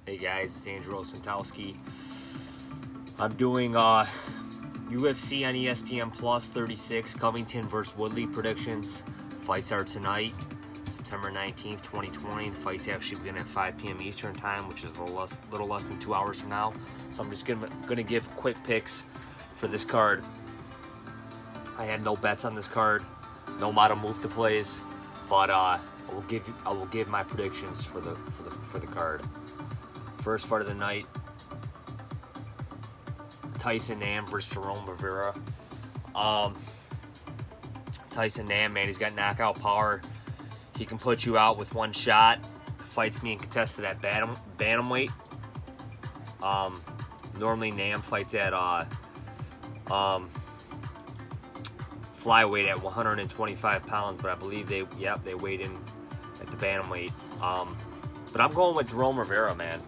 Hey guys, it's Andrew Santowski. I'm doing UFC on ESPN Plus 36, Covington versus Woodley predictions. Fights are tonight, September 19th, 2020. The fights actually begin at 5 p.m. Eastern time, which is a little less than 2 hours from now. So I'm just gonna give quick picks for this card. I had no bets on this card, no model move to plays, but I will give my predictions for the card. First fight of the night, Tyson Nam versus Jerome Rivera. Tyson Nam, man, he's got knockout power. He can put you out with one shot. Fights me and contested at bantamweight. Normally Nam fights at flyweight at 125 pounds, but I believe they weighed in at the bantamweight. But I'm going with Jerome Rivera, man.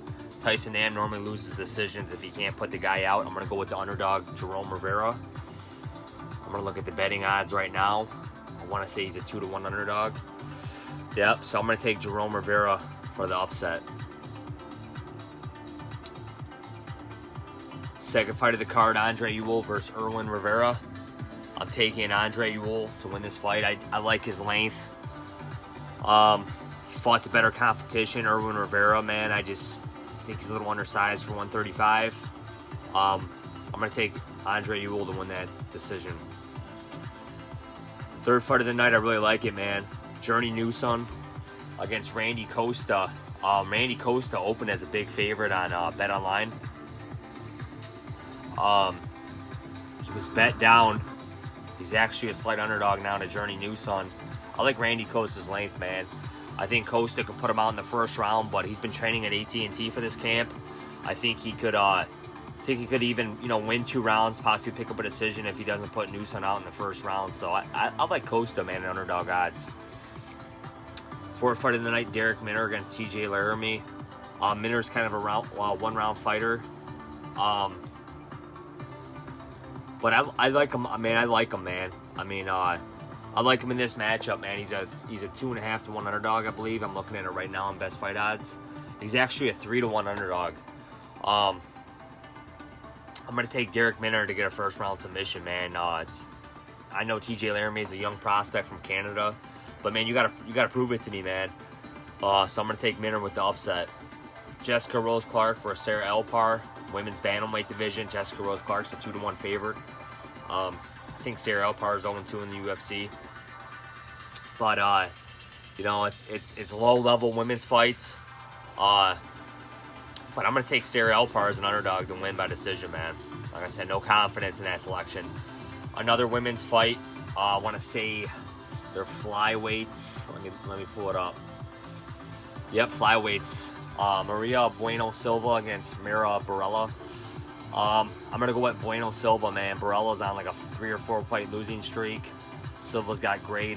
Tyson Nam normally loses decisions if he can't put the guy out. I'm going to go with the underdog, Jerome Rivera. I'm going to look at the betting odds right now. I want to say he's a 2-1 underdog. Yep, so I'm going to take Jerome Rivera for the upset. Second fight of the card, Andre Ewell versus Erwin Rivera. I'm taking Andre Ewell to win this fight. I like his length. He's fought the better competition. Erwin Rivera, man, I think he's a little undersized for 135. I'm going to take Andre Ewell to win that decision. Third fight of the night, I really like it, man. Journey Newson against Randy Costa. Randy Costa opened as a big favorite on BetOnline. He was bet down. He's actually a slight underdog now to Journey Newson. I like Randy Costa's length, man. I think Costa could put him out in the first round, but he's been training at AT&T for this camp. I think he could even, win 2 rounds, possibly pick up a decision if he doesn't put Newson out in the first round. So I like Costa, man, in underdog odds. Fourth fight of the night, Derek Minner against TJ Laramie. Minner's kind of a one-round fighter. But I like him. I like him, man. I like him in this matchup, man. He's a 2.5 to 1 underdog, I believe. I'm looking at it right now on Best Fight Odds. He's actually a 3 to 1 underdog. I'm gonna take Derek Minner to get a first round submission, man. I know TJ Laramie is a young prospect from Canada, but man, you gotta prove it to me, man. So I'm gonna take Minner with the upset. Jessica Rose Clark for Sarah Alpar, women's bantamweight division. Jessica Rose Clark's a 2 to 1 favorite. I think Sarah Alpar is 0-2 in the UFC. But it's low level women's fights. But I'm gonna take Sarah Alpar as an underdog to win by decision, man. Like I said, no confidence in that selection. Another women's fight. I want to say they're flyweights. Let me pull it up. Yep, flyweights. Maria Bueno Silva against Mira Barella. I'm gonna go with Bueno Silva, man. Barella's on like a 3 or 4 fight losing streak. Silva's got a great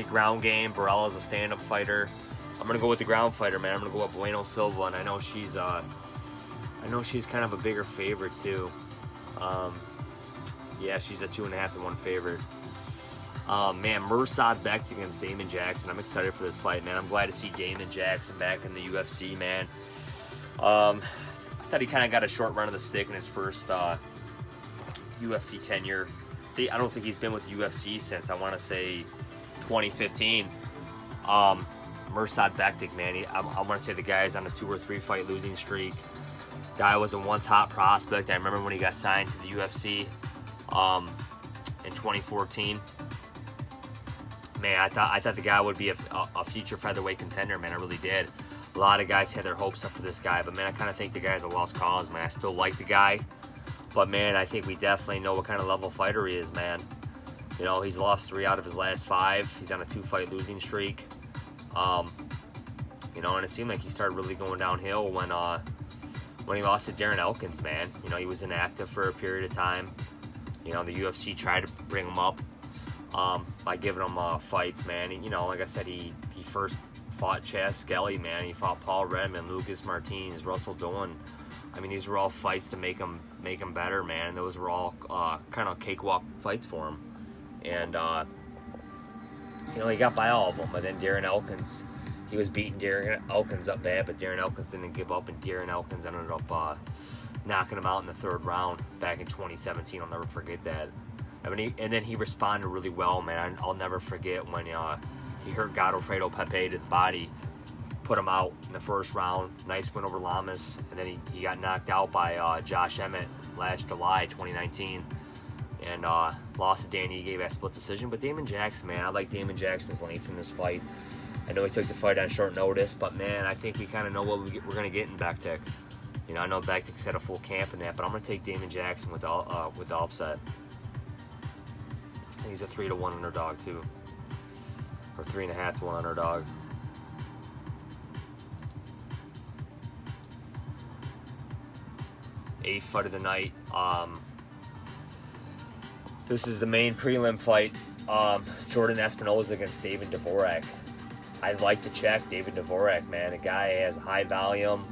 ground game. Barella's a stand-up fighter. I'm gonna go with the ground fighter, man. I'm gonna go with Bueno Silva, and I know she's kind of a bigger favorite too. Yeah, she's a 2.5 to 1 favorite. Man, Mirsad Bekti against Damon Jackson. I'm excited for this fight, man. I'm glad to see Damon Jackson back in the UFC, man. I thought he kind of got a short run of the stick in his first UFC tenure. I don't think he's been with the UFC since, I want to say, 2015. Mirsad Bekti, man, I want to say the guy's on a 2 or 3 fight losing streak. Guy was a once hot prospect. I remember when he got signed to the UFC in 2014. Man, I thought the guy would be a future featherweight contender, man. I really did. A lot of guys had their hopes up for this guy, but man, I kind of think the guy's a lost cause, man. I still like the guy, but man, I think we definitely know what kind of level fighter he is, man. He's lost 3 out of his last 5. He's on a 2 fight losing streak. And it seemed like he started really going downhill when he lost to Darren Elkins, man. He was inactive for a period of time. The UFC tried to bring him up by giving him fights, man. Like I said, he first fought Chaz Skelly, man. He fought Paul Redmond, Lucas Martinez, Russell Dolan. These were all fights to make him better, man. Those were all kind of cakewalk fights for him. And he got by all of them. And then Darren Elkins, he was beating Darren Elkins up bad, but Darren Elkins didn't give up, and Darren Elkins ended up knocking him out in the 3rd round back in 2017. I'll never forget that. And then he responded really well, man. I'll never forget when he hurt Godofredo Pepe to the body, put him out in the 1st round. Nice win over Lamas, and then he got knocked out by Josh Emmett last July 2019, and lost to Danny. He gave a split decision. But Damon Jackson, man, I like Damon Jackson's length in this fight. I know he took the fight on short notice, but man, I think we kind of know what we're going to get in Bektik. You know, I know Bektik's had a full camp in that, but I'm going to take Damon Jackson with the upset. And he's a 3-1 underdog too, or 3.5 to 1 underdog. Eighth fight of the night. This is the main prelim fight. Jordan Espinoza against David Dvorak. I'd like to check David Dvorak, man. The guy has high volume,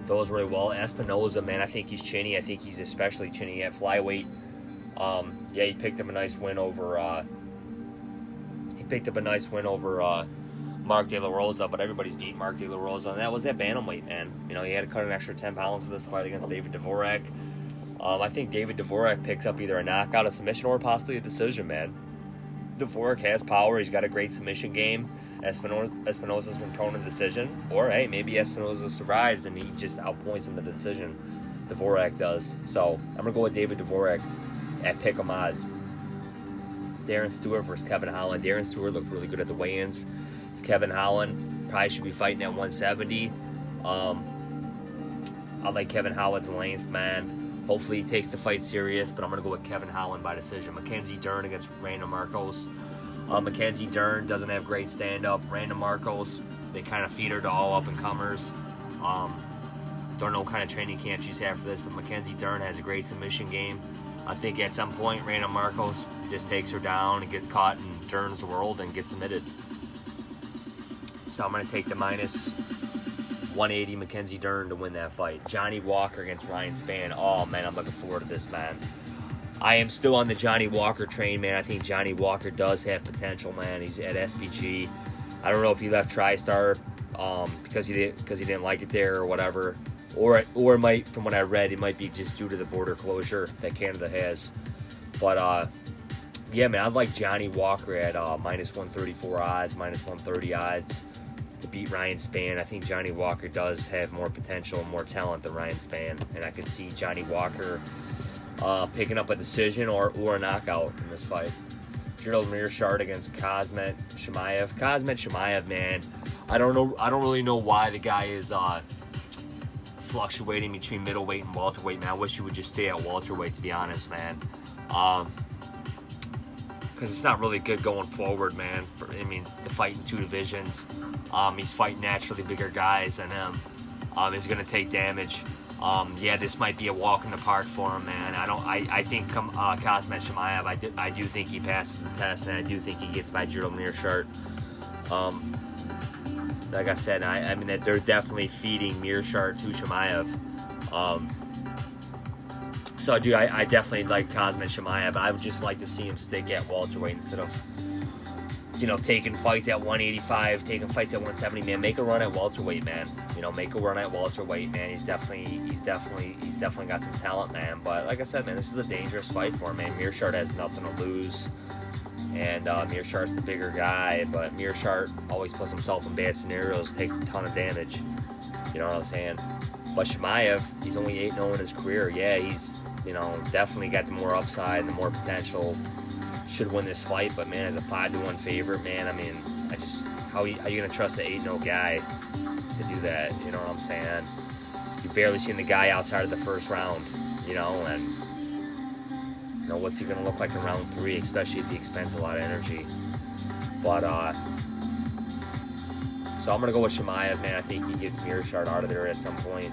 throws really well. Espinoza, man, I think he's chinny. I think he's especially chinny at flyweight. Yeah, he picked up a nice win over. Mark De La Rosa, but everybody's beat Mark De La Rosa, and that was at bantamweight, man. You know, he had to cut an extra 10 pounds for this fight against David Dvorak. I think David Dvorak picks up either a knockout, a submission, or possibly a decision, man. Dvorak has power. He's got a great submission game. Espinoza's been prone to decision. Or, hey, maybe Espinoza survives and he just outpoints him the decision. Dvorak does. So, I'm going to go with David Dvorak at pick'em odds. Darren Stewart versus Kevin Holland. Darren Stewart looked really good at the weigh-ins. Kevin Holland probably should be fighting at 170. I like Kevin Holland's length, man. Hopefully he takes the fight serious, but I'm going to go with Kevin Holland by decision. Mackenzie Dern against Randall Marcos. Mackenzie Dern doesn't have great stand-up. Randall Marcos, they kind of feed her to all up-and-comers. Don't know what kind of training camp she's had for this, but Mackenzie Dern has a great submission game. I think at some point, Randall Marcos just takes her down and gets caught in Dern's world and gets submitted. So I'm going to take the minus 180 Mackenzie Dern to win that fight. Johnny Walker against Ryan Spann. Oh, man, I'm looking forward to this, man. I am still on the Johnny Walker train, man. I think Johnny Walker does have potential, man. He's at SBG. I don't know if he left TriStar because he didn't like it there or whatever. Or it might, from what I read, it might be just due to the border closure that Canada has. But, yeah, man, I'd like Johnny Walker at minus 134 odds, minus 130 odds to beat Ryan Spann. I think Johnny Walker does have more potential and more talent than Ryan Spann. And I could see Johnny Walker picking up a decision or a knockout in this fight. Gerald Mearshart against Kazmet Chimaev. Kazmet Chimaev, man, I don't really know why the guy is fluctuating between middleweight and welterweight, man. I wish he would just stay at welterweight, to be honest, man. Because it's not really good going forward, man. To fight in 2 divisions. He's fighting naturally bigger guys than him. He's going to take damage. Yeah, this might be a walk in the park for him, man. I think Kazmet Chimaev, I do think he passes the test, and I do think he gets by Gerald Mearshart. Like I said, I mean that they're definitely feeding Mearshart to Chimaev. So, dude, I definitely like Kazmet Chimaev. I would just like to see him stick at welterweight instead of, taking fights at 185, taking fights at 170. Man, make a run at welterweight, man. Make a run at welterweight, man. He's definitely got some talent, man. But like I said, man, this is a dangerous fight for him, man. Mearshart has nothing to lose. And Mearshart's the bigger guy, but Mearshart always puts himself in bad scenarios, takes a ton of damage. You know what I'm saying? But Chimaev, he's only 8-0 in his career. Yeah, he's, definitely got the more upside and the more potential. Should win this fight, but man, as a 5-1 favorite, man, I mean, how are you going to trust the 8-0 guy to do that? You know what I'm saying? You've barely seen the guy outside of the first round, and what's he going to look like in round 3, especially if he expends a lot of energy. But, so I'm going to go with Chimaev, man. I think he gets Mearshart out of there at some point.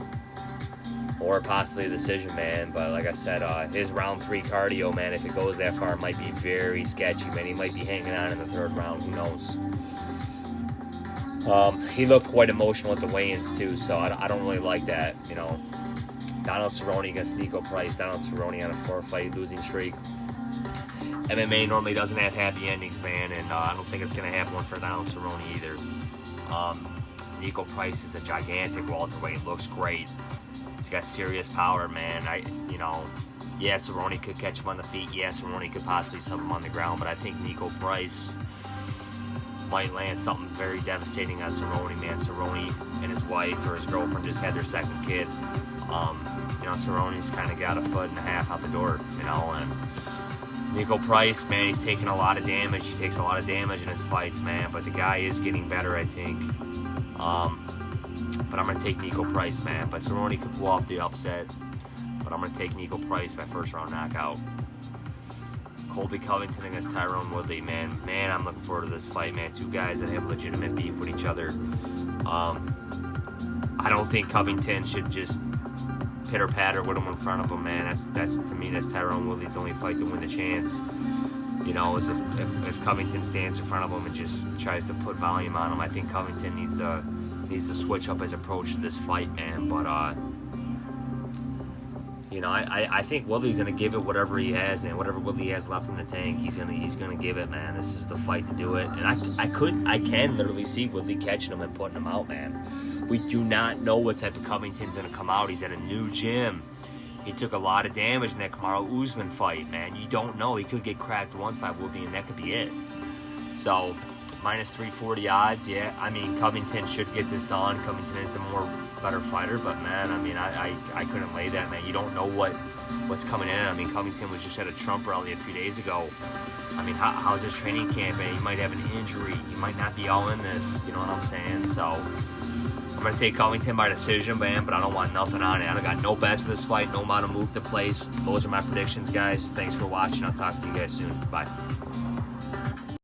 Or possibly a decision, man. But like I said, his round 3 cardio, man, if it goes that far, might be very sketchy, man. He might be hanging on in the 3rd round. Who knows? He looked quite emotional at the weigh-ins, too, so I don't really like that, Donald Cerrone against Nico Price. Donald Cerrone on a 4-fight losing streak. MMA normally doesn't have happy endings, man, and I don't think it's going to have one for Donald Cerrone either. Nico Price is a gigantic welterweight. Looks great. He's got serious power, man. Yeah, Cerrone could catch him on the feet. Yeah, Cerrone could possibly sub him on the ground. But I think Nico Price might land something very devastating on Cerrone, man. Cerrone and his wife or his girlfriend just had their second kid. Cerrone's kind of got a foot and a half out the door, and Nico Price, man, he's taking a lot of damage. He takes a lot of damage in his fights, man, but the guy is getting better, I think. But I'm going to take Nico Price, man. But Cerrone could pull off the upset, but I'm going to take Nico Price by first round knockout. Colby Covington against Tyron Woodley, man. Man, I'm looking forward to this fight, man. Two guys that have legitimate beef with each other. I don't think Covington should just pitter-patter with him in front of him, man. That's to me, that's Tyron Woodley's only fight to win the chance. Is if Covington stands in front of him and just tries to put volume on him. I think Covington needs to switch up his approach to this fight, man. But I think Woodley's gonna give it whatever he has, man. Whatever Woodley has left in the tank, he's gonna give it, man. This is the fight to do it. And I can literally see Woodley catching him and putting him out, man. We do not know what type of Covington's gonna come out. He's at a new gym. He took a lot of damage in that Kamaru Usman fight, man. You don't know. He could get cracked once by Woodley, and that could be it. So, minus 340 odds, yeah. Covington should get this done. Covington is the better fighter, but man, I couldn't lay that, man. You don't know what's coming in. Covington was just at a Trump rally a few days ago. How's his training camp? And he might have an injury. He might not be all in this. You know what I'm saying? So, I'm going to take Covington by decision, man, but I don't want nothing on it. I don't got no bets for this fight, no amount of move to place. Those are my predictions, guys. Thanks for watching. I'll talk to you guys soon. Bye.